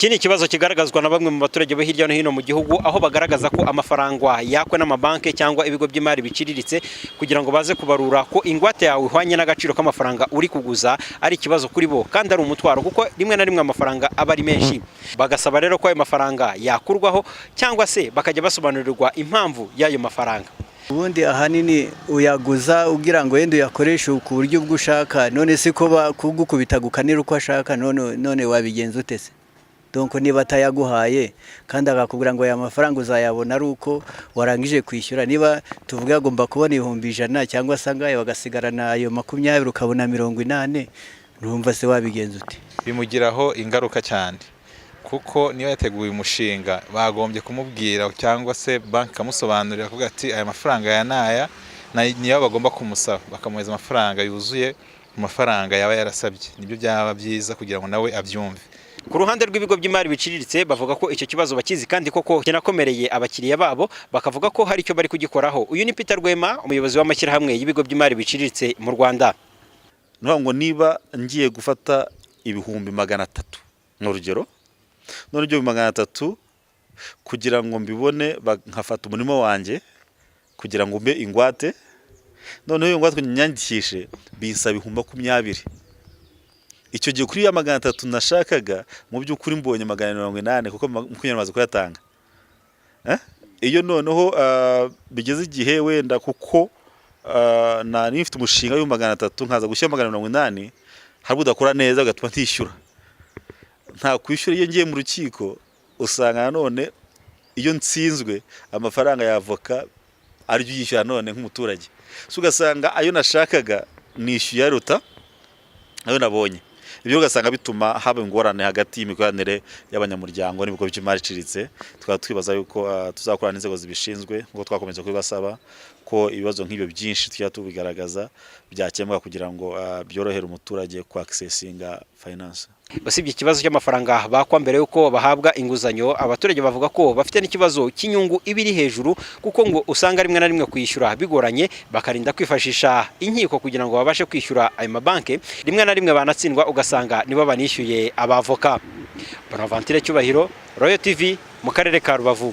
Iki ni ikibazo kigaragazwa na bamwe mu baturage bo hirya no hino mu gihugu, aho bagaragaza ko amafaranga yakwe n'amabanki cyangwa ibigo by'imari biciriritse kugira ngo baze kubarura ko ingwate yawe ihwanye n'agaciro k'amafaranga uri kuguza ari ikibazo kuri bo kandi ari umutwaro, kuko rimwe na rimwe amafaranga aba ari menshi. Bagasaba rero ko ayo mafaranga yakurwaho cyangwa se bakajya basobanurirwa impamvu y'ayo mafaranga. Ubundi ahanini uyaguza ugira ngo yenda uyakoreshe ku buryo bw'ushaka, none se ko bakugukubita gukanira uko ashaka, none wabigenza utese? Donc niba atayaguhaye kandi akakubwira ngo aya mafaranga uzayabona ari uko warangije kwishyura, niba tuvuga agomba kubona 100 cyangwa sangaye bagasigarana ayo 20 ukabona 80, urumva se wabigenza ute? Bimugiraho ingaruka cyane, kuko niba yateguye umushinga bagombye kumubwira cyangwa se banki kamusobanurira kuvuga ati aya mafaranga ya naya niyo bagomba kumusaba, bakamuheza amafaranga yuzuye mu mafaranga yaba yarasabye. Nibyo byaba byiza kugira ngo nawe abyumve. Ku ruhande rw'ibigo by'imari biciriritse bavuga ko icyo kibazo bakizi kandi koko kinakomereye abakiriya babo, bakavuga ko hari icyo bari kugikoraho. Uyu ni Peter Rwema, umuyobozi w'amashyirahamwe y'ibigo by'imari biciriritse mu Rwanda. Ngo niba ngiye gufata 300 n'urugero, none ibyo 300 kugira ngo mbibone nkafata umurimo wanjye kugira ngo mbe ingwate, none iyo ngwate nyandikishe binsaba 20. Icyo gihe kuri ya 300 nashakaga mu by'ukuri mbonye 180 kuko mukunyana maze kuyatanga. Iyo noneho bigeze igihe wenda kuko na nifite umushinga w'u 300 nkaza gushyira 180, harbu udakora neza ugatuma ntishyura. Nta kwishyura iyo ngiye mu rukiko, usanga none iyo nsinzwe amafaranga yavoka ari byo yishyura none nk'umuturage. Ugasanga ayo nashakaga nishyuye aruta ayo nabonye. Ibyo ugasanga bituma haba ingorane hagati y'imikoranire y'abanyamuryango n'ibigo by'imari iciriritse. Twaba twibaza yuko tuzakorana n'inzego zibishinzwe ngo twakomeje kubibasaba ko ibibazo nk'ibyo byinshi tujya tubigaragaza byakemuka kugira ngo byorohere umuturage ku accessinga finance. Basibye ikibazo cy'amafaranga bakwa mbere yuko bahabwa inguzanyo, abaturage bavuga ko bafite n'ikibazo cy'inyungu ibiri hejuru, kuko ngo usanga rimwe na rimwe kwishyura bigoranye, bakarinda kwifashisha inkiko kugira ngo babashe kwishyura ayo mabanki. Rimwe na rimwe banatsindwa ugasanga nibo banishyuye abavoka. Bonaventure Cyubahiro, Royal TV, mu karere ka Rubavu.